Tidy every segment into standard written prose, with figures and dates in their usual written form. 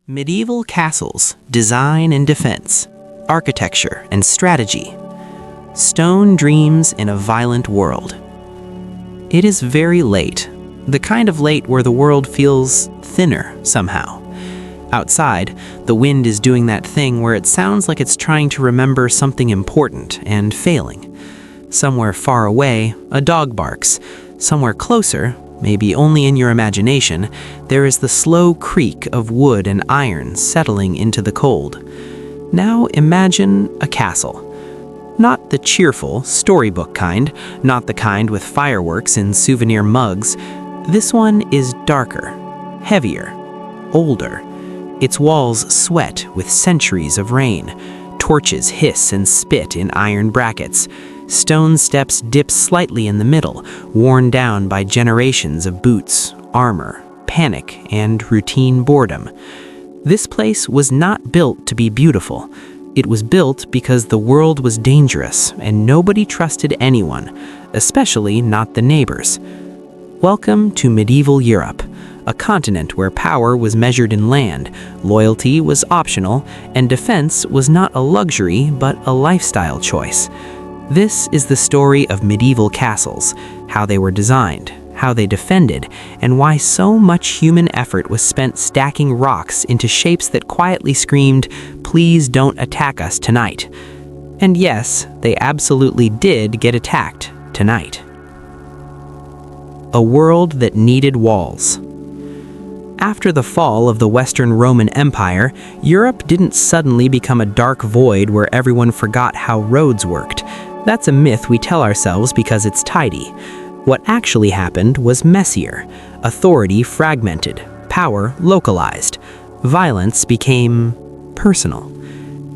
Medieval castles, design and defense, architecture and strategy. Stone dreams in a violent world. It is very late, the kind of late where the world feels thinner somehow. Outside, the wind is doing that thing where it sounds like it's trying to remember something important and failing. Somewhere far away, a dog barks. Somewhere closer, maybe only in your imagination, there is the slow creak of wood and iron settling into the cold. Now imagine a castle. Not the cheerful, storybook kind, not the kind with fireworks and souvenir mugs. This one is darker, heavier, older. Its walls sweat with centuries of rain. Torches hiss and spit in iron brackets. Stone steps dip slightly in the middle, worn down by generations of boots, armor, panic, and routine boredom. This place was not built to be beautiful. It was built because the world was dangerous and nobody trusted anyone, especially not the neighbors. Welcome to medieval Europe, a continent where power was measured in land, loyalty was optional, and defense was not a luxury but a lifestyle choice. This is the story of medieval castles, how they were designed, how they defended, and why so much human effort was spent stacking rocks into shapes that quietly screamed, "Please don't attack us tonight." And yes, they absolutely did get attacked tonight. A world that needed walls. After the fall of the Western Roman Empire, Europe didn't suddenly become a dark void where everyone forgot how roads worked. That's a myth we tell ourselves because it's tidy. What actually happened was messier. Authority fragmented, power localized, violence became personal.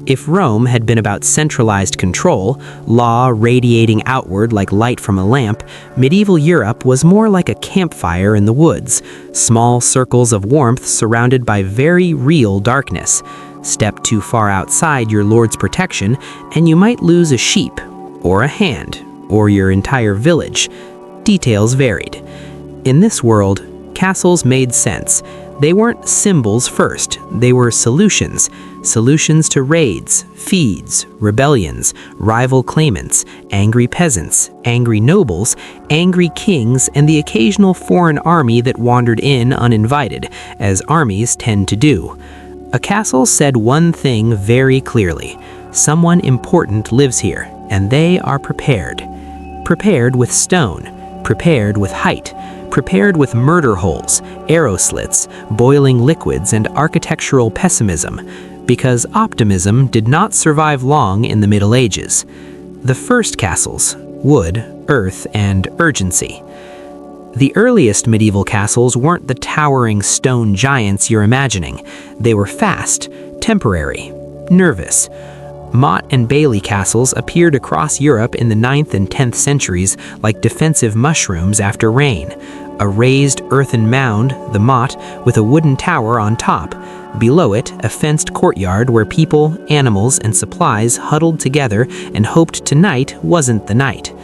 If Rome had been about centralized control, law radiating outward like light from a lamp, medieval Europe was more like a campfire in the woods, small circles of warmth surrounded by very real darkness. Step too far outside your lord's protection, and you might lose a sheep, or a hand, or your entire village. Details varied. In this world, castles made sense. They weren't symbols first, they were solutions. Solutions to raids, feeds, rebellions, rival claimants, angry peasants, angry nobles, angry kings, and the occasional foreign army that wandered in uninvited, as armies tend to do. A castle said one thing very clearly: someone important lives here, and they are prepared. Prepared with stone, prepared with height, prepared with murder holes, arrow slits, boiling liquids, and architectural pessimism, because optimism did not survive long in the Middle Ages. The first castles: wood, earth, and urgency. The earliest medieval castles weren't the towering stone giants you're imagining. They were fast, temporary, nervous. Motte and Bailey castles appeared across Europe in the 9th and 10th centuries like defensive mushrooms after rain. A raised earthen mound, the motte, with a wooden tower on top. Below it, a fenced courtyard where people, animals, and supplies huddled together and hoped tonight wasn't the night.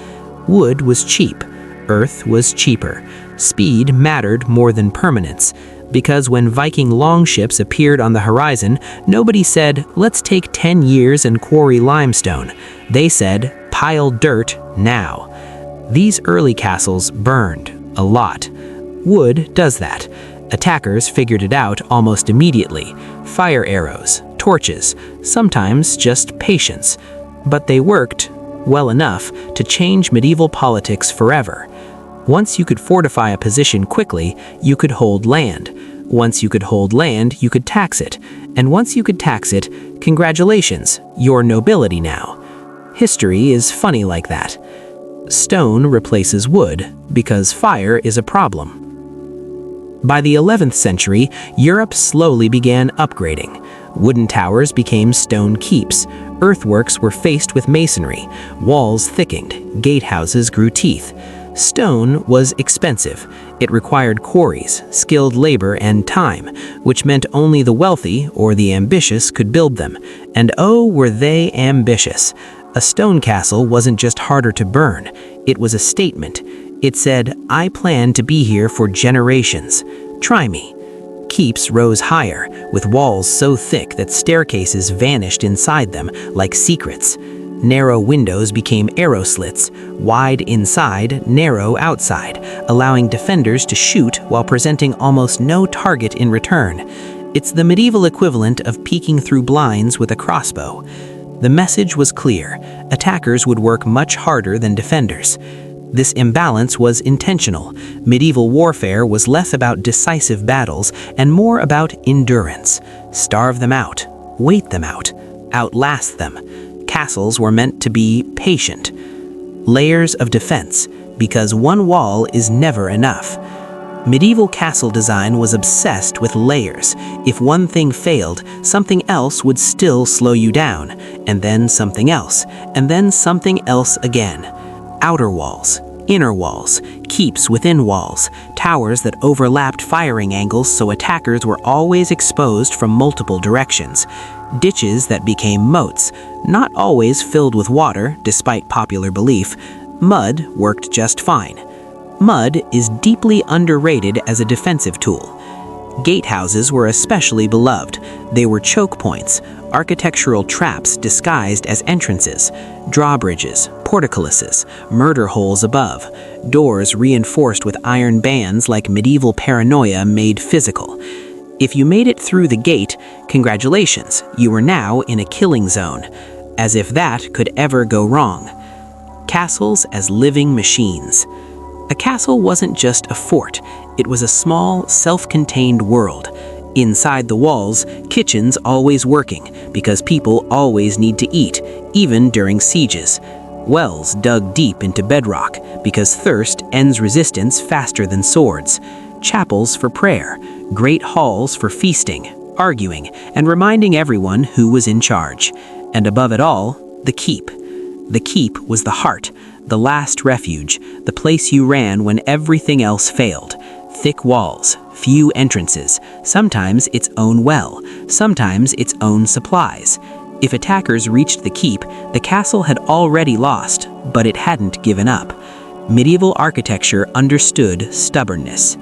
Wood was cheap. Earth was cheaper. Speed mattered more than permanence. Because when Viking longships appeared on the horizon, nobody said, "Let's take 10 years and quarry limestone." They said, "Pile dirt now." These early castles burned a lot. Wood does that. Attackers figured it out almost immediately. Fire arrows, torches, sometimes just patience. But they worked well enough to change medieval politics forever. Once you could fortify a position quickly, you could hold land. Once you could hold land, you could tax it. And once you could tax it, congratulations, you're nobility now. History is funny like that. Stone replaces wood because fire is a problem. By the 11th century, Europe slowly began upgrading. Wooden towers became stone keeps. Earthworks were faced with masonry. Walls thickened. Gatehouses grew teeth. Stone was expensive. It required quarries, skilled labor, and time, which meant only the wealthy or the ambitious could build them. And oh, were they ambitious. A stone castle wasn't just harder to burn. It was a statement. It said, "I plan to be here for generations. Try me." Keeps rose higher, with walls so thick that staircases vanished inside them like secrets. Narrow windows became arrow slits, wide inside, narrow outside, allowing defenders to shoot while presenting almost no target in return. It's the medieval equivalent of peeking through blinds with a crossbow. The message was clear: attackers would work much harder than defenders. This imbalance was intentional. Medieval warfare was less about decisive battles and more about endurance. Starve them out, wait them out, outlast them. Castles were meant to be patient. Layers of defense, because one wall is never enough. Medieval castle design was obsessed with layers. If one thing failed, something else would still slow you down, and then something else, and then something else again. Outer walls, inner walls, keeps within walls, towers that overlapped firing angles so attackers were always exposed from multiple directions. Ditches that became moats, not always filled with water, despite popular belief. Mud worked just fine. Mud is deeply underrated as a defensive tool. Gatehouses were especially beloved. They were choke points, architectural traps disguised as entrances, drawbridges, portcullises, murder holes above, doors reinforced with iron bands like medieval paranoia made physical. If you made it through the gate, congratulations, you were now in a killing zone. As if that could ever go wrong. Castles as living machines. A castle wasn't just a fort, it was a small, self-contained world. Inside the walls, kitchens always working, because people always need to eat, even during sieges. Wells dug deep into bedrock, because thirst ends resistance faster than swords. Chapels for prayer, great halls for feasting, arguing, and reminding everyone who was in charge. And above it all, the keep. The keep was the heart, the last refuge, the place you ran when everything else failed. Thick walls, few entrances, sometimes its own well, sometimes its own supplies. If attackers reached the keep, the castle had already lost, but it hadn't given up. Medieval architecture understood stubbornness.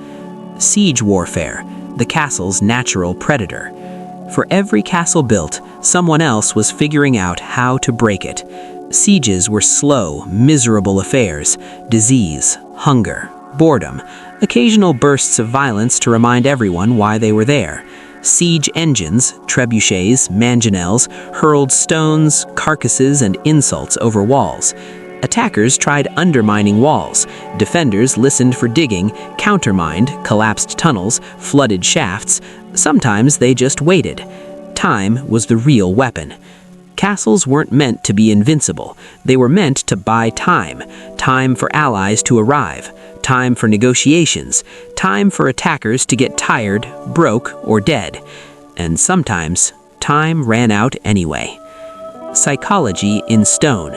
Siege warfare, the castle's natural predator. For every castle built, someone else was figuring out how to break it. Sieges were slow, miserable affairs. Disease, hunger, boredom, occasional bursts of violence to remind everyone why they were there. Siege engines, trebuchets, mangonels, hurled stones, carcasses, and insults over walls. Attackers tried undermining walls. Defenders listened for digging, countermined, collapsed tunnels, flooded shafts. Sometimes they just waited. Time was the real weapon. Castles weren't meant to be invincible. They were meant to buy time. Time for allies to arrive. Time for negotiations. Time for attackers to get tired, broke, or dead. And sometimes, time ran out anyway. Psychology in stone.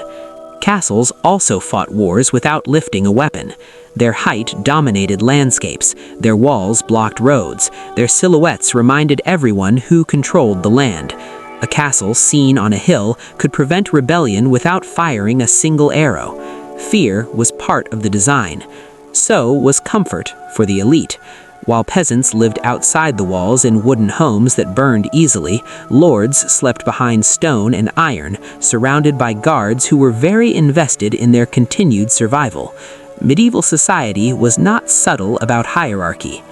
Castles also fought wars without lifting a weapon. Their height dominated landscapes. Their walls blocked roads. Their silhouettes reminded everyone who controlled the land. A castle seen on a hill could prevent rebellion without firing a single arrow. Fear was part of the design. So was comfort for the elite. While peasants lived outside the walls in wooden homes that burned easily, lords slept behind stone and iron, surrounded by guards who were very invested in their continued survival. Medieval society was not subtle about hierarchy.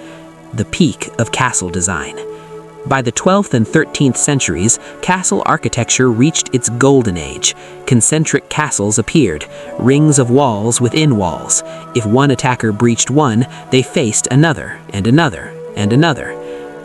The peak of castle design. By the 12th and 13th centuries, castle architecture reached its golden age. Concentric castles appeared, rings of walls within walls. If one attacker breached one, they faced another, and another, and another.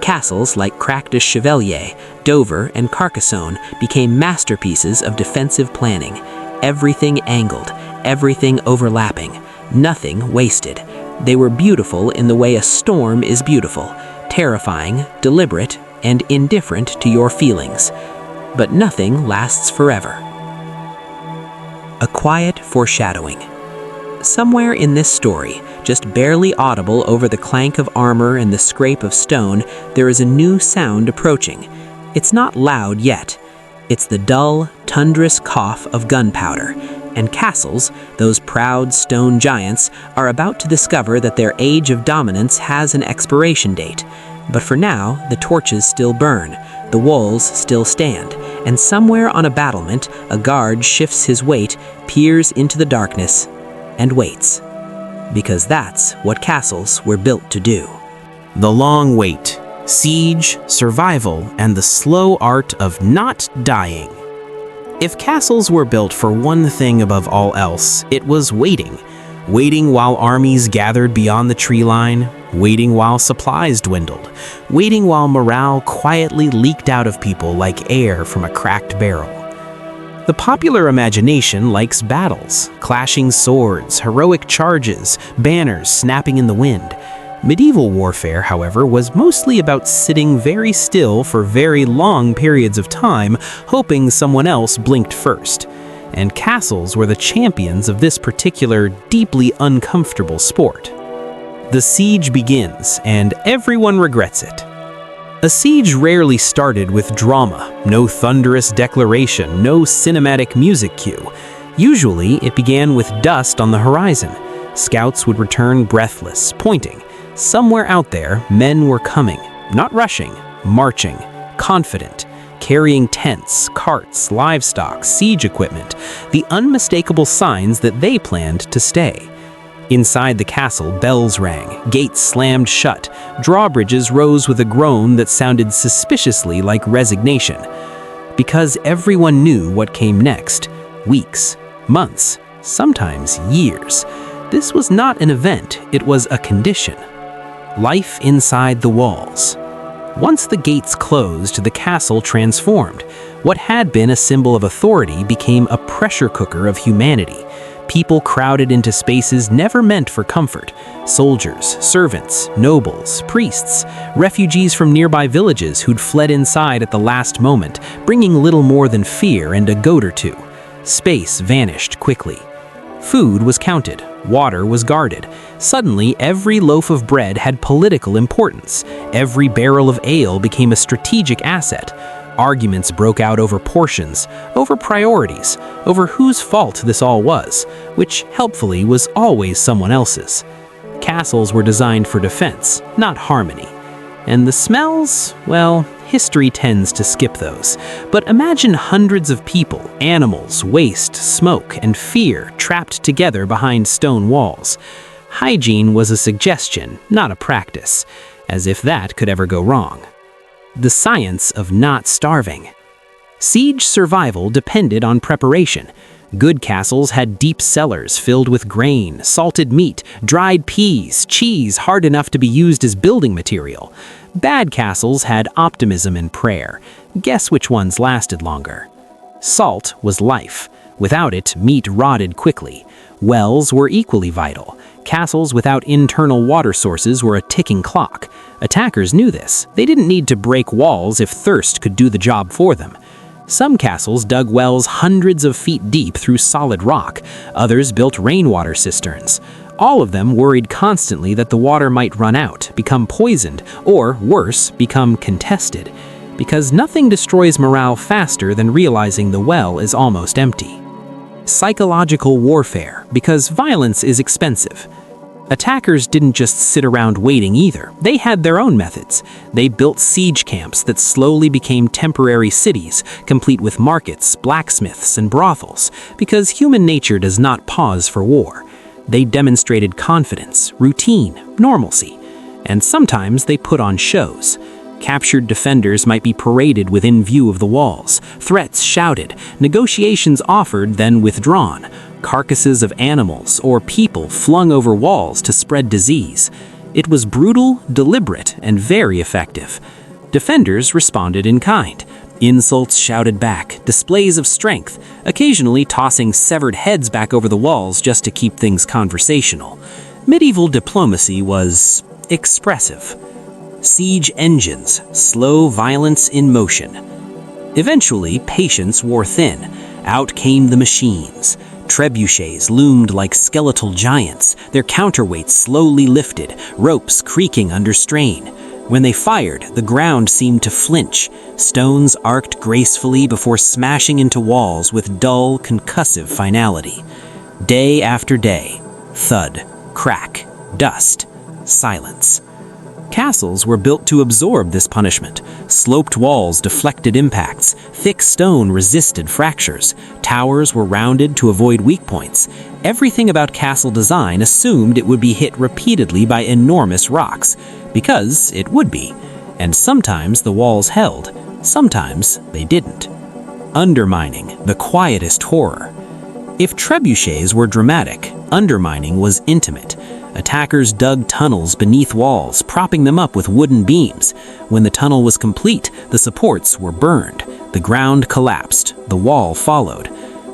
Castles like Crac de Chevalier, Dover, and Carcassonne became masterpieces of defensive planning. Everything angled, everything overlapping, nothing wasted. They were beautiful in the way a storm is beautiful, terrifying, deliberate, and indifferent to your feelings. But nothing lasts forever. A quiet foreshadowing. Somewhere in this story, just barely audible over the clank of armor and the scrape of stone, there is a new sound approaching. It's not loud yet. It's the dull, tundrous cough of gunpowder. And castles, those proud stone giants, are about to discover that their age of dominance has an expiration date. But for now, the torches still burn, the walls still stand, and somewhere on a battlement, a guard shifts his weight, peers into the darkness, and waits. Because that's what castles were built to do. The long wait, siege, survival, and the slow art of not dying. If castles were built for one thing above all else, it was waiting. Waiting while armies gathered beyond the tree line, waiting while supplies dwindled, waiting while morale quietly leaked out of people like air from a cracked barrel. The popular imagination likes battles, clashing swords, heroic charges, banners snapping in the wind. Medieval warfare, however, was mostly about sitting very still for very long periods of time, hoping someone else blinked first. And castles were the champions of this particular, deeply uncomfortable sport. The siege begins, and everyone regrets it. A siege rarely started with drama, no thunderous declaration, no cinematic music cue. Usually, it began with dust on the horizon. Scouts would return breathless, pointing. Somewhere out there, men were coming, not rushing, marching, confident, carrying tents, carts, livestock, siege equipment, the unmistakable signs that they planned to stay. Inside the castle, bells rang, gates slammed shut, drawbridges rose with a groan that sounded suspiciously like resignation. Because everyone knew what came next, weeks, months, sometimes years. This was not an event, it was a condition. Life inside the walls. Once the gates closed, the castle transformed. What had been a symbol of authority became a pressure cooker of humanity. People crowded into spaces never meant for comfort. Soldiers, servants, nobles, priests, refugees from nearby villages who'd fled inside at the last moment, bringing little more than fear and a goat or two. Space vanished quickly. Food was counted, water was guarded. Suddenly, every loaf of bread had political importance. Every barrel of ale became a strategic asset. Arguments broke out over portions, over priorities, over whose fault this all was, which helpfully was always someone else's. Castles were designed for defense, not harmony. And the smells, well, history tends to skip those. But imagine hundreds of people, animals, waste, smoke, and fear trapped together behind stone walls. Hygiene was a suggestion, not a practice, as if that could ever go wrong. The science of not starving. Siege survival depended on preparation. Good castles had deep cellars filled with grain, salted meat, dried peas, cheese hard enough to be used as building material. Bad castles had optimism and prayer. Guess which ones lasted longer? Salt was life. Without it, meat rotted quickly. Wells were equally vital. Castles without internal water sources were a ticking clock. Attackers knew this. They didn't need to break walls if thirst could do the job for them. Some castles dug wells hundreds of feet deep through solid rock. Others built rainwater cisterns. All of them worried constantly that the water might run out, become poisoned, or, worse, become contested. Because nothing destroys morale faster than realizing the well is almost empty. Psychological warfare, because violence is expensive. Attackers didn't just sit around waiting either. They had their own methods. They built siege camps that slowly became temporary cities, complete with markets, blacksmiths, and brothels, because human nature does not pause for war. They demonstrated confidence, routine, normalcy, and sometimes they put on shows. Captured defenders might be paraded within view of the walls, threats shouted, negotiations offered then withdrawn, carcasses of animals or people flung over walls to spread disease. It was brutal, deliberate, and very effective. Defenders responded in kind. Insults shouted back, displays of strength, occasionally tossing severed heads back over the walls just to keep things conversational. Medieval diplomacy was expressive. Siege engines, slow violence in motion. Eventually, patience wore thin. Out came the machines. Trebuchets loomed like skeletal giants, their counterweights slowly lifted, ropes creaking under strain. When they fired, the ground seemed to flinch. Stones arced gracefully before smashing into walls with dull, concussive finality. Day after day, thud, crack, dust, silence. Castles were built to absorb this punishment. Sloped walls deflected impacts, thick stone resisted fractures, towers were rounded to avoid weak points. Everything about castle design assumed it would be hit repeatedly by enormous rocks, because it would be. And sometimes the walls held, sometimes they didn't. Undermining, the quietest horror. If trebuchets were dramatic, undermining was intimate. Attackers dug tunnels beneath walls, propping them up with wooden beams. When the tunnel was complete, the supports were burned. The ground collapsed. The wall followed.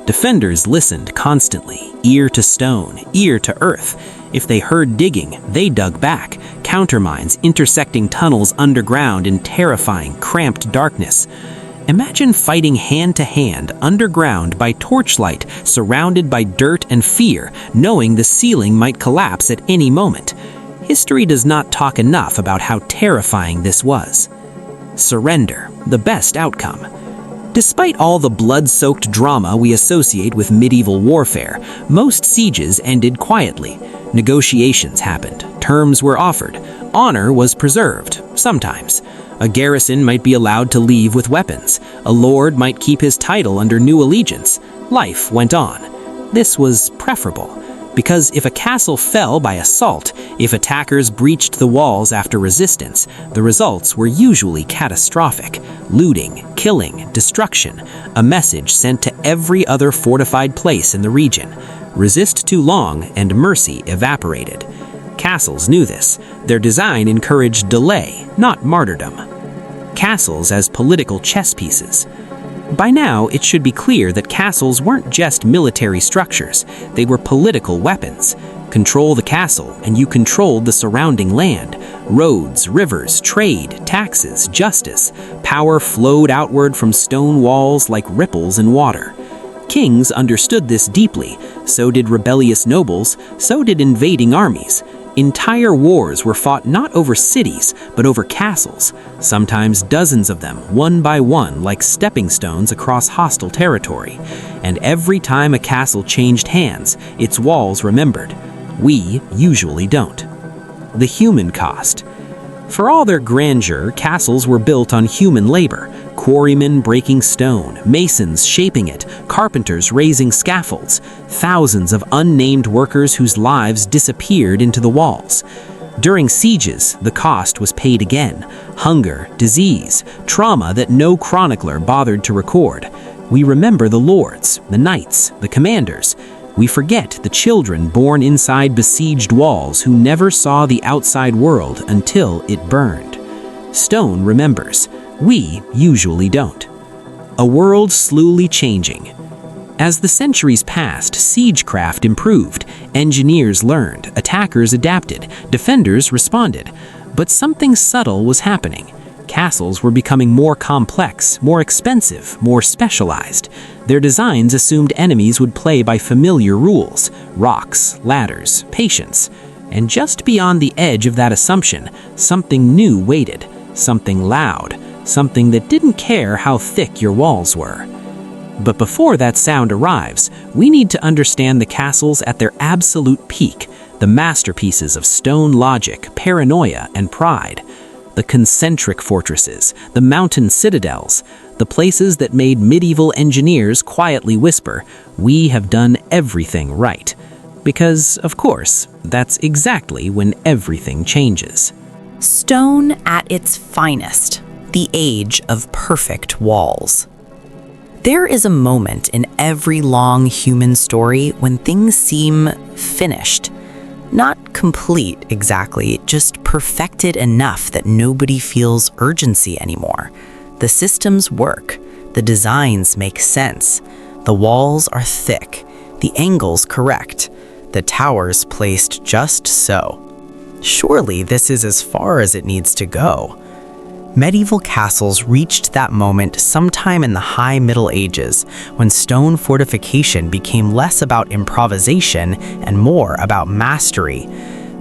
Defenders listened constantly, ear to stone, ear to earth. If they heard digging, they dug back, countermines intersecting tunnels underground in terrifying, cramped darkness. Imagine fighting hand-to-hand underground by torchlight, surrounded by dirt and fear, knowing the ceiling might collapse at any moment. History does not talk enough about how terrifying this was. Surrender, the best outcome. Despite all the blood-soaked drama we associate with medieval warfare, most sieges ended quietly. Negotiations happened, terms were offered, honor was preserved, sometimes. A garrison might be allowed to leave with weapons. A lord might keep his title under new allegiance. Life went on. This was preferable, because if a castle fell by assault, if attackers breached the walls after resistance, the results were usually catastrophic. Looting, killing, destruction, a message sent to every other fortified place in the region. Resist too long and mercy evaporated. Castles knew this. Their design encouraged delay, not martyrdom. Castles as political chess pieces. By now, it should be clear that castles weren't just military structures. They were political weapons. Control the castle, and you controlled the surrounding land. Roads, rivers, trade, taxes, justice. Power flowed outward from stone walls like ripples in water. Kings understood this deeply. So did rebellious nobles. So did invading armies. Entire wars were fought not over cities, but over castles, sometimes dozens of them, one by one, like stepping stones across hostile territory. And every time a castle changed hands, its walls remembered. We usually don't. The human cost. For all their grandeur, castles were built on human labor. Quarrymen breaking stone, masons shaping it, carpenters raising scaffolds, thousands of unnamed workers whose lives disappeared into the walls. During sieges, the cost was paid again. Hunger, disease, trauma that no chronicler bothered to record. We remember the lords, the knights, the commanders. We forget the children born inside besieged walls who never saw the outside world until it burned. Stone remembers. We usually don't. A world slowly changing. As the centuries passed, siegecraft improved, engineers learned, attackers adapted, defenders responded. But something subtle was happening. Castles were becoming more complex, more expensive, more specialized. Their designs assumed enemies would play by familiar rules: rocks, ladders, patience. And just beyond the edge of that assumption, something new waited, something loud, something that didn't care how thick your walls were. But before that sound arrives, we need to understand the castles at their absolute peak, the masterpieces of stone logic, paranoia, and pride. The concentric fortresses, the mountain citadels, the places that made medieval engineers quietly whisper, "We have done everything right." Because, of course, that's exactly when everything changes. Stone at its finest. The age of perfect walls. There is a moment in every long human story when things seem finished. Not complete exactly, just perfected enough that nobody feels urgency anymore. The systems work, the designs make sense, the walls are thick, the angles correct, the towers placed just so. Surely this is as far as it needs to go. Medieval castles reached that moment sometime in the High Middle Ages, when stone fortification became less about improvisation and more about mastery.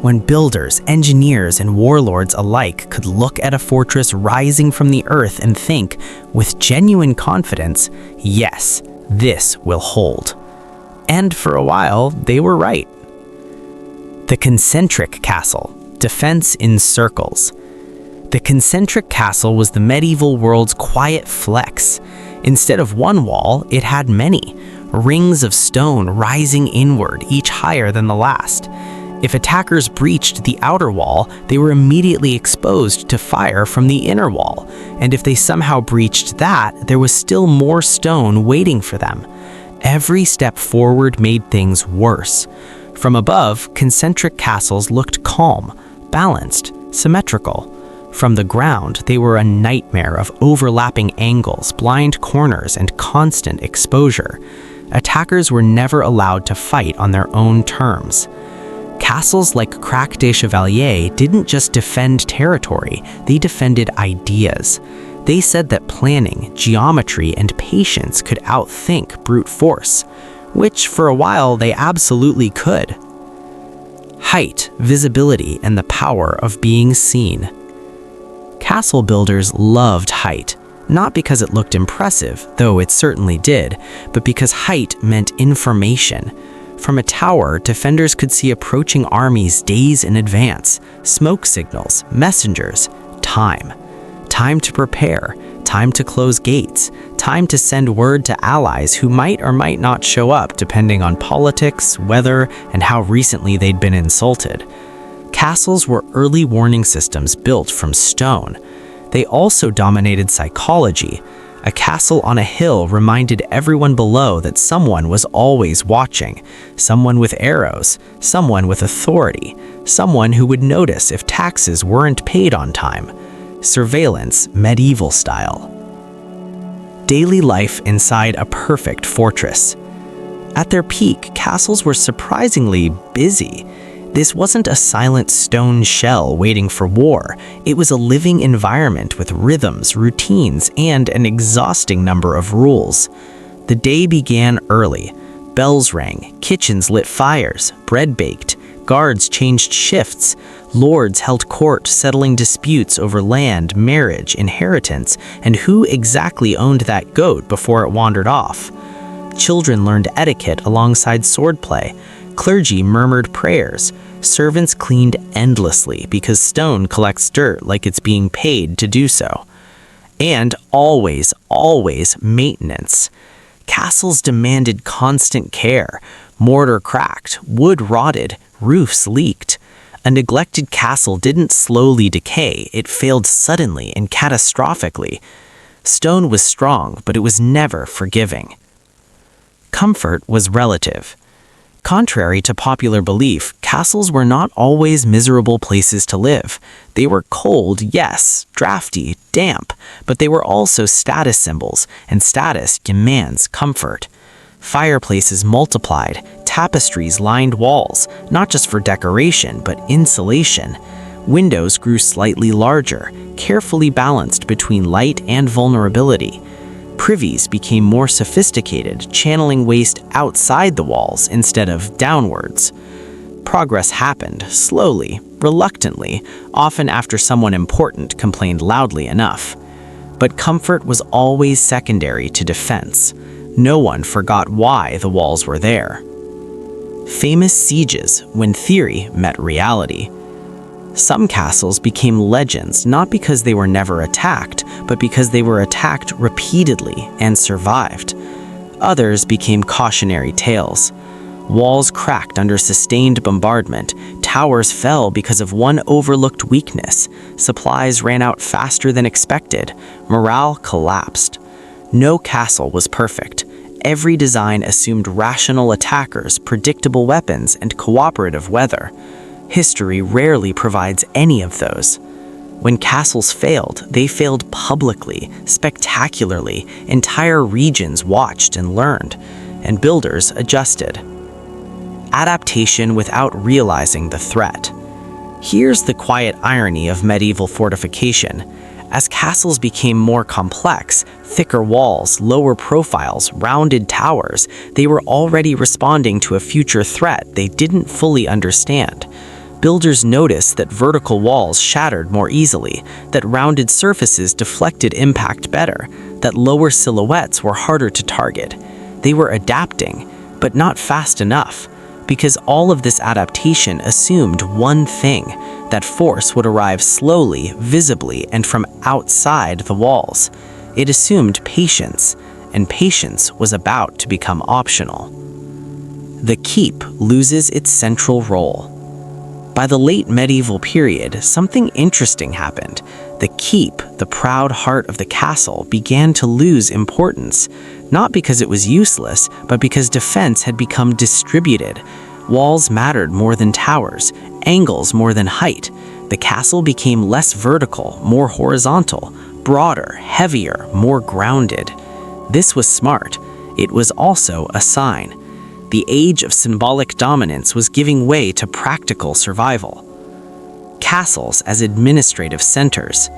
When builders, engineers, and warlords alike could look at a fortress rising from the earth and think, with genuine confidence, yes, this will hold. And for a while, they were right. The concentric castle, defense in circles. The concentric castle was the medieval world's quiet flex. Instead of one wall, it had many, rings of stone rising inward, each higher than the last. If attackers breached the outer wall, they were immediately exposed to fire from the inner wall, and if they somehow breached that, there was still more stone waiting for them. Every step forward made things worse. From above, concentric castles looked calm, balanced, symmetrical. From the ground, they were a nightmare of overlapping angles, blind corners, and constant exposure. Attackers were never allowed to fight on their own terms. Castles like Crac des Chevaliers didn't just defend territory, they defended ideas. They said that planning, geometry, and patience could outthink brute force, which for a while they absolutely could. Height, visibility, and the power of being seen. Castle builders loved height, not because it looked impressive, though it certainly did, but because height meant information. From a tower, defenders could see approaching armies days in advance, smoke signals, messengers, time. Time to prepare, time to close gates, time to send word to allies who might or might not show up depending on politics, weather, and how recently they'd been insulted. Castles were early warning systems built from stone. They also dominated psychology. A castle on a hill reminded everyone below that someone was always watching, someone with arrows, someone with authority, someone who would notice if taxes weren't paid on time. Surveillance, medieval style. Daily life inside a perfect fortress. At their peak, castles were surprisingly busy. This wasn't a silent stone shell waiting for war. It was a living environment with rhythms, routines, and an exhausting number of rules. The day began early. Bells rang, kitchens lit fires, bread baked, guards changed shifts, lords held court settling disputes over land, marriage, inheritance, and who exactly owned that goat before it wandered off. Children learned etiquette alongside swordplay. Clergy murmured prayers. Servants cleaned endlessly because stone collects dirt like it's being paid to do so. And always, always maintenance. Castles demanded constant care. Mortar cracked, wood rotted, roofs leaked. A neglected castle didn't slowly decay, it failed suddenly and catastrophically. Stone was strong, but it was never forgiving. Comfort was relative. Contrary to popular belief, castles were not always miserable places to live. They were cold, yes, drafty, damp, but they were also status symbols, and status demands comfort. Fireplaces multiplied, tapestries lined walls, not just for decoration, but insulation. Windows grew slightly larger, carefully balanced between light and vulnerability. Privies became more sophisticated, channeling waste outside the walls instead of downwards. Progress happened, slowly, reluctantly, often after someone important complained loudly enough. But comfort was always secondary to defense. No one forgot why the walls were there. Famous sieges, when theory met reality. Some castles became legends not because they were never attacked, but because they were attacked repeatedly and survived. Others became cautionary tales. Walls cracked under sustained bombardment, towers fell because of one overlooked weakness, supplies ran out faster than expected, morale collapsed. No castle was perfect. Every design assumed rational attackers, predictable weapons, and cooperative weather. History rarely provides any of those. When castles failed, they failed publicly, spectacularly. Entire regions watched and learned, and builders adjusted. Adaptation without realizing the threat. Here's the quiet irony of medieval fortification. As castles became more complex, thicker walls, lower profiles, rounded towers, they were already responding to a future threat they didn't fully understand. Builders noticed that vertical walls shattered more easily, that rounded surfaces deflected impact better, that lower silhouettes were harder to target. They were adapting, but not fast enough, because all of this adaptation assumed one thing: that force would arrive slowly, visibly, and from outside the walls. It assumed patience, and patience was about to become optional. The keep loses its central role. By the late medieval period, something interesting happened. The keep, the proud heart of the castle, began to lose importance, not because it was useless, but because defense had become distributed. Walls mattered more than towers, angles more than height. The castle became less vertical, more horizontal, broader, heavier, more grounded. This was smart. It was also a sign. The age of symbolic dominance was giving way to practical survival. Castles as administrative centers.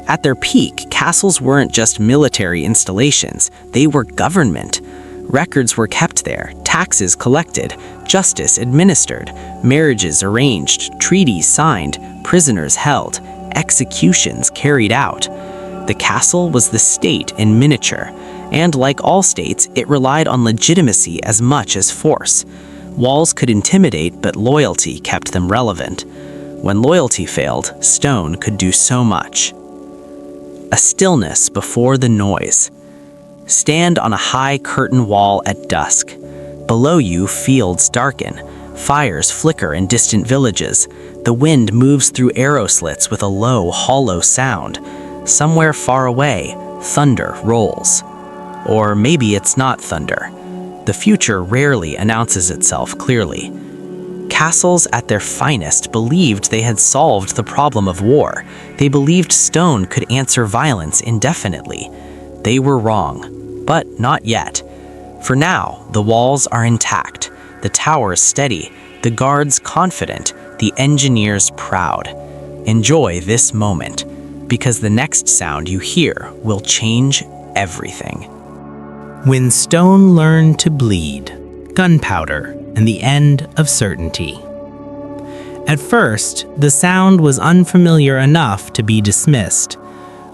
At their peak, castles weren't just military installations, they were government. Records were kept there, taxes collected, justice administered, marriages arranged, treaties signed, prisoners held, executions carried out. The castle was the state in miniature, and like all states, it relied on legitimacy as much as force. Walls could intimidate, but loyalty kept them relevant. When loyalty failed, stone could do so much. A stillness before the noise. Stand on a high curtain wall at dusk. Below you, fields darken. Fires flicker in distant villages. The wind moves through arrow slits with a low, hollow sound. Somewhere far away, thunder rolls. Or maybe it's not thunder. The future rarely announces itself clearly. Castles at their finest believed they had solved the problem of war. They believed stone could answer violence indefinitely. They were wrong, but not yet. For now, the walls are intact, the towers steady, the guards confident, the engineers proud. Enjoy this moment, because the next sound you hear will change everything. When stone learned to bleed, gunpowder, and the end of certainty. At first, the sound was unfamiliar enough to be dismissed.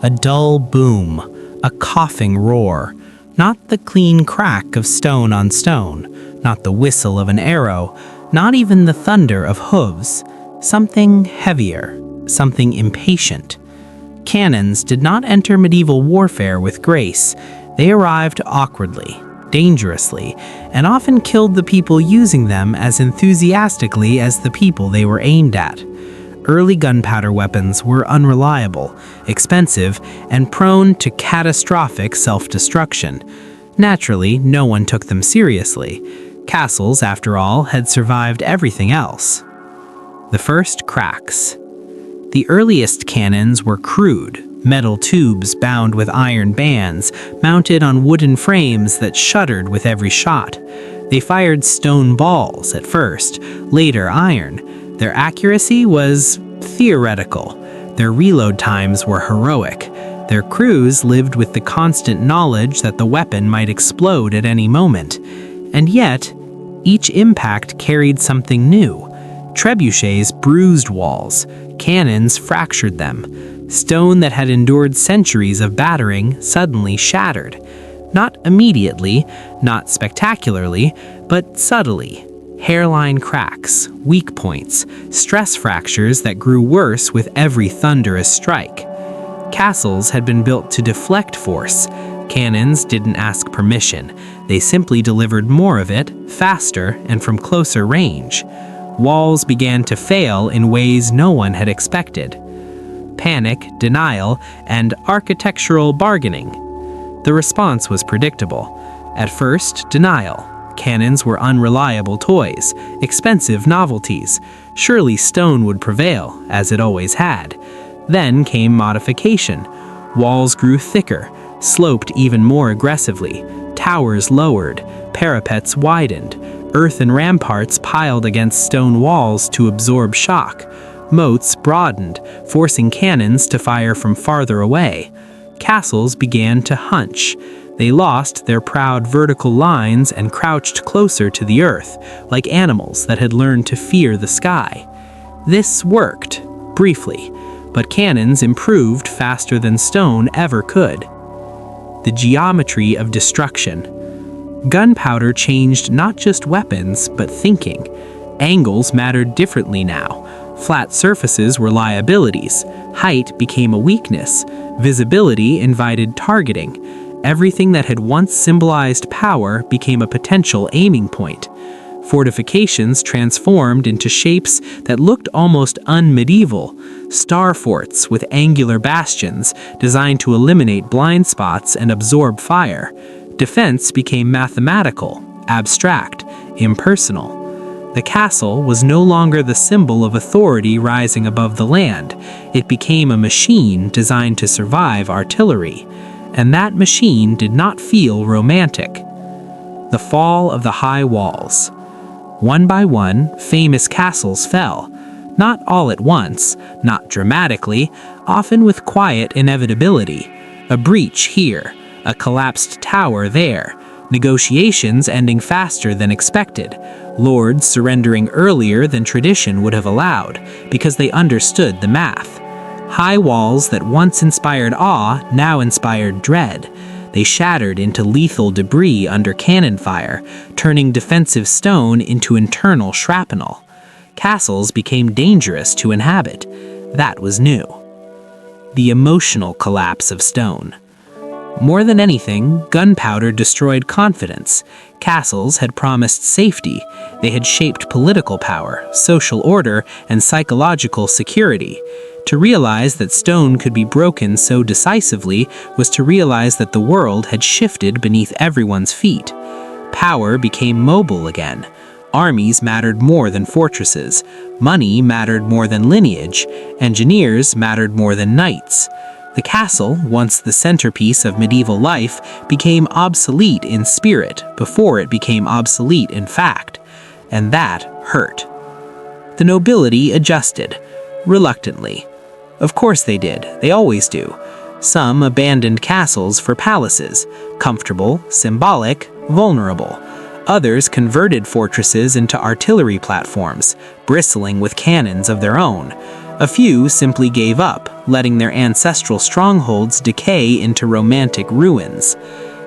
A dull boom, a coughing roar, not the clean crack of stone on stone, not the whistle of an arrow, not even the thunder of hooves. Something heavier, something impatient. Cannons did not enter medieval warfare with grace. They arrived awkwardly, dangerously, and often killed the people using them as enthusiastically as the people they were aimed at. Early gunpowder weapons were unreliable, expensive, and prone to catastrophic self-destruction. Naturally, no one took them seriously. Castles, after all, had survived everything else. The first cracks. The earliest cannons were crude, metal tubes bound with iron bands, mounted on wooden frames that shuddered with every shot. They fired stone balls at first, later iron. Their accuracy was theoretical. Their reload times were heroic. Their crews lived with the constant knowledge that the weapon might explode at any moment. And yet, each impact carried something new. Trebuchets bruised walls. Cannons fractured them. Stone that had endured centuries of battering suddenly shattered. Not immediately, not spectacularly, but subtly. Hairline cracks, weak points, stress fractures that grew worse with every thunderous strike. Castles had been built to deflect force. Cannons didn't ask permission. They simply delivered more of it, faster, and from closer range. Walls began to fail in ways no one had expected. Panic, denial, and architectural bargaining. The response was predictable. At first, denial. Cannons were unreliable toys, expensive novelties. Surely stone would prevail, as it always had. Then came modification. Walls grew thicker, sloped even more aggressively. Towers lowered, parapets widened. Earthen ramparts piled against stone walls to absorb shock. Moats broadened, forcing cannons to fire from farther away. Castles began to hunch. They lost their proud vertical lines and crouched closer to the earth, like animals that had learned to fear the sky. This worked, briefly, but cannons improved faster than stone ever could. The geometry of destruction. Gunpowder changed not just weapons, but thinking. Angles mattered differently now. Flat surfaces were liabilities. Height became a weakness. Visibility invited targeting. Everything that had once symbolized power became a potential aiming point. Fortifications transformed into shapes that looked almost un-medieval. Star forts with angular bastions designed to eliminate blind spots and absorb fire. Defense became mathematical, abstract, impersonal. The castle was no longer the symbol of authority rising above the land. It became a machine designed to survive artillery. And that machine did not feel romantic. The fall of the high walls. One by one, famous castles fell. Not all at once, not dramatically, often with quiet inevitability. A breach here, a collapsed tower there, negotiations ending faster than expected, lords surrendering earlier than tradition would have allowed, because they understood the math. High walls that once inspired awe now inspired dread. They shattered into lethal debris under cannon fire, turning defensive stone into internal shrapnel. Castles became dangerous to inhabit. That was new. The emotional collapse of stone. More than anything, gunpowder destroyed confidence. Castles had promised safety. They had shaped political power, social order, and psychological security. To realize that stone could be broken so decisively was to realize that the world had shifted beneath everyone's feet. Power became mobile again. Armies mattered more than fortresses. Money mattered more than lineage. Engineers mattered more than knights. The castle, once the centerpiece of medieval life, became obsolete in spirit before it became obsolete in fact. And that hurt. The nobility adjusted, reluctantly. Of course they did. They always do. Some abandoned castles for palaces, comfortable, symbolic, vulnerable. Others converted fortresses into artillery platforms, bristling with cannons of their own. A few simply gave up, letting their ancestral strongholds decay into romantic ruins.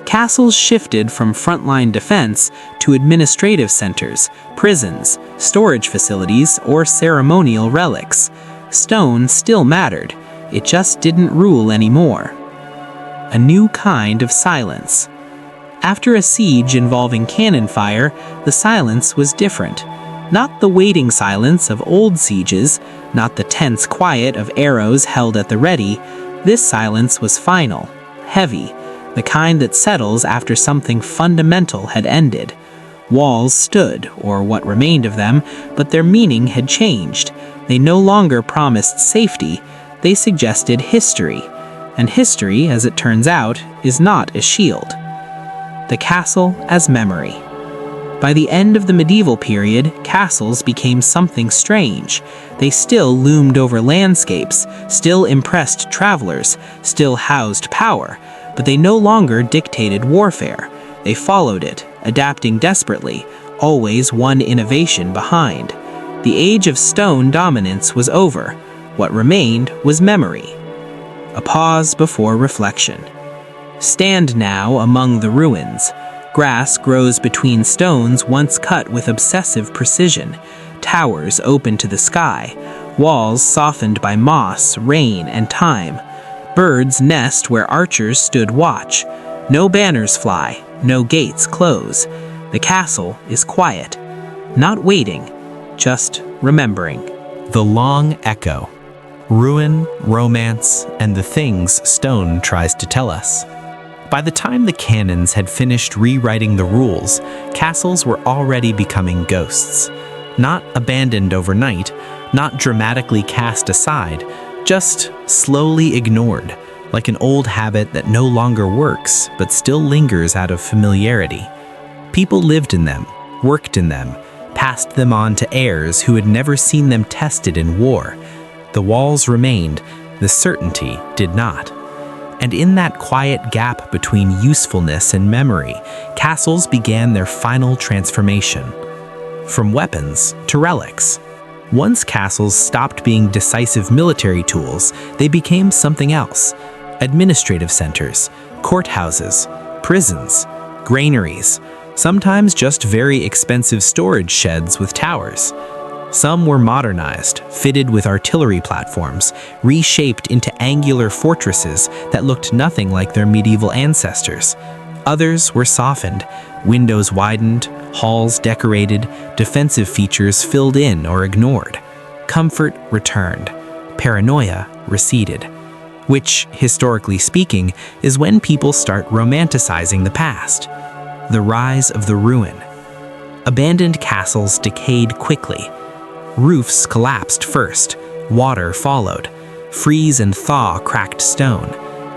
Castles shifted from frontline defense to administrative centers, prisons, storage facilities, or ceremonial relics. Stone still mattered. It just didn't rule anymore. A new kind of silence. After a siege involving cannon fire, the silence was different. Not the waiting silence of old sieges, not the tense quiet of arrows held at the ready. This silence was final, heavy, the kind that settles after something fundamental had ended. Walls stood, or what remained of them, but their meaning had changed. They no longer promised safety, they suggested history. And history, as it turns out, is not a shield. The castle as memory. By the end of the medieval period, castles became something strange. They still loomed over landscapes, still impressed travelers, still housed power, but they no longer dictated warfare. They followed it, adapting desperately, always one innovation behind. The age of stone dominance was over. What remained was memory. A pause before reflection. Stand now among the ruins. Grass grows between stones once cut with obsessive precision. Towers open to the sky. Walls softened by moss, rain, and time. Birds nest where archers stood watch. No banners fly, no gates close. The castle is quiet. Not waiting, just remembering. The long echo. Ruin, romance, and the things stone tries to tell us. By the time the canons had finished rewriting the rules, castles were already becoming ghosts. Not abandoned overnight, not dramatically cast aside, just slowly ignored, like an old habit that no longer works but still lingers out of familiarity. People lived in them, worked in them, passed them on to heirs who had never seen them tested in war. The walls remained, the certainty did not. And in that quiet gap between usefulness and memory, castles began their final transformation. From weapons to relics. Once castles stopped being decisive military tools, they became something else. Administrative centers, courthouses, prisons, granaries, sometimes just very expensive storage sheds with towers. Some were modernized, fitted with artillery platforms, reshaped into angular fortresses that looked nothing like their medieval ancestors. Others were softened, windows widened, halls decorated, defensive features filled in or ignored. Comfort returned, paranoia receded. Which, historically speaking, is when people start romanticizing the past. The rise of the ruin. Abandoned castles decayed quickly. Roofs collapsed first, water followed. Freeze and thaw cracked stone.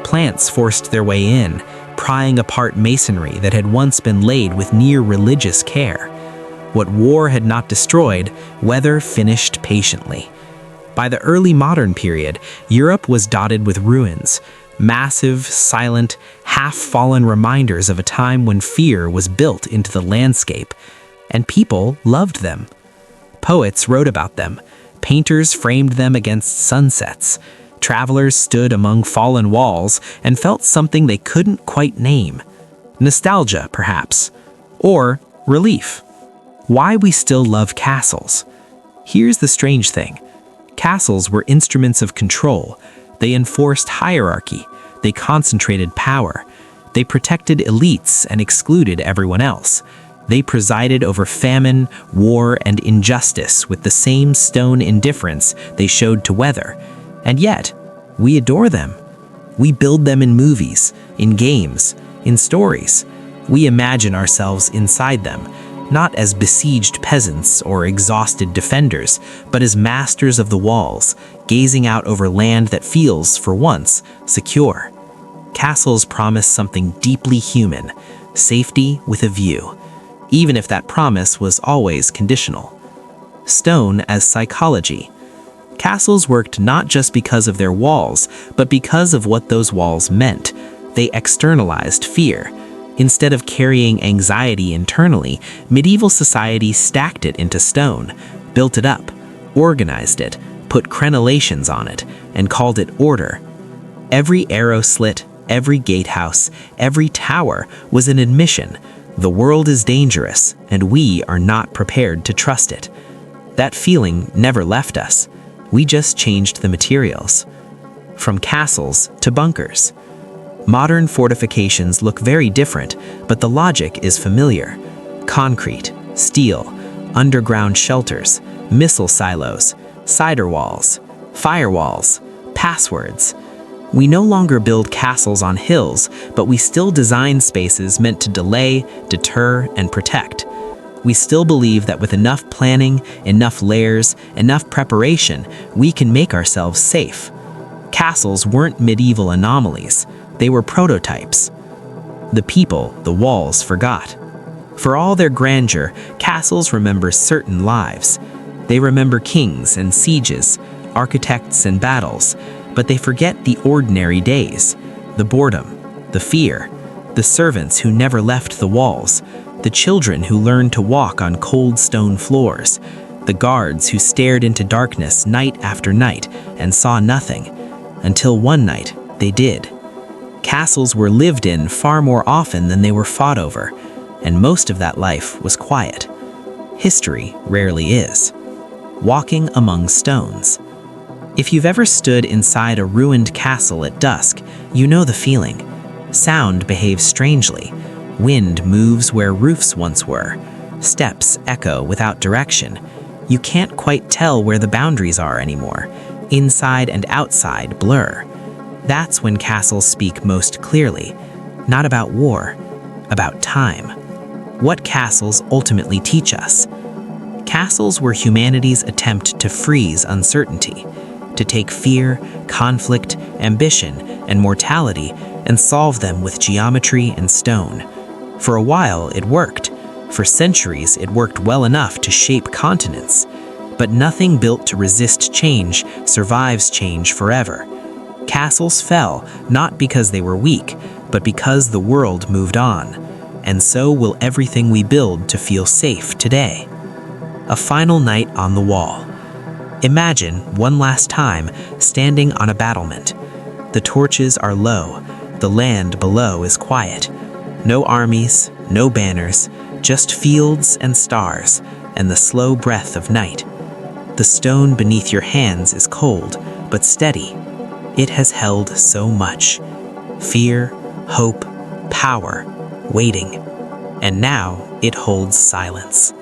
Plants forced their way in, prying apart masonry that had once been laid with near religious care. What war had not destroyed, weather finished patiently. By the early modern period, Europe was dotted with ruins, massive, silent, half-fallen reminders of a time when fear was built into the landscape, and people loved them. Poets wrote about them, painters framed them against sunsets, travelers stood among fallen walls and felt something they couldn't quite name. Nostalgia, perhaps, or relief. Why we still love castles? Here's the strange thing. Castles were instruments of control. They enforced hierarchy. They concentrated power. They protected elites and excluded everyone else. They presided over famine, war, and injustice with the same stone indifference they showed to weather. And yet, we adore them. We build them in movies, in games, in stories. We imagine ourselves inside them, not as besieged peasants or exhausted defenders, but as masters of the walls, gazing out over land that feels, for once, secure. Castles promise something deeply human, safety with a view, even if that promise was always conditional. Stone as psychology. Castles worked not just because of their walls, but because of what those walls meant. They externalized fear. Instead of carrying anxiety internally, medieval society stacked it into stone, built it up, organized it, put crenellations on it, and called it order. Every arrow slit, every gatehouse, every tower was an admission. The world is dangerous, and we are not prepared to trust it. That feeling never left us. We just changed the materials. From castles to bunkers. Modern fortifications look very different, but the logic is familiar. Concrete, steel, underground shelters, missile silos, cider walls, firewalls, passwords. We no longer build castles on hills, but we still design spaces meant to delay, deter, and protect. We still believe that with enough planning, enough layers, enough preparation, we can make ourselves safe. Castles weren't medieval anomalies. They were prototypes. The people the walls forgot. For all their grandeur, castles remember certain lives. They remember kings and sieges, architects and battles, but they forget the ordinary days, the boredom, the fear, the servants who never left the walls, the children who learned to walk on cold stone floors, the guards who stared into darkness night after night and saw nothing, until one night they did. Castles were lived in far more often than they were fought over, and most of that life was quiet. History rarely is. Walking among stones. If you've ever stood inside a ruined castle at dusk, you know the feeling. Sound behaves strangely. Wind moves where roofs once were. Steps echo without direction. You can't quite tell where the boundaries are anymore. Inside and outside blur. That's when castles speak most clearly. Not about war, about time. What castles ultimately teach us. Castles were humanity's attempt to freeze uncertainty, to take fear, conflict, ambition, and mortality and solve them with geometry and stone. For a while, it worked. For centuries, it worked well enough to shape continents. But nothing built to resist change survives change forever. Castles fell, not because they were weak, but because the world moved on. And so will everything we build to feel safe today. A final night on the wall. Imagine, one last time, standing on a battlement. The torches are low. The land below is quiet. No armies, no banners, just fields and stars, and the slow breath of night. The stone beneath your hands is cold, but steady. It has held so much. Fear, hope, power, waiting. And now it holds silence.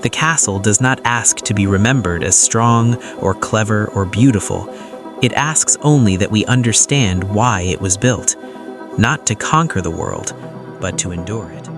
The castle does not ask to be remembered as strong or clever or beautiful. It asks only that we understand why it was built, not to conquer the world, but to endure it.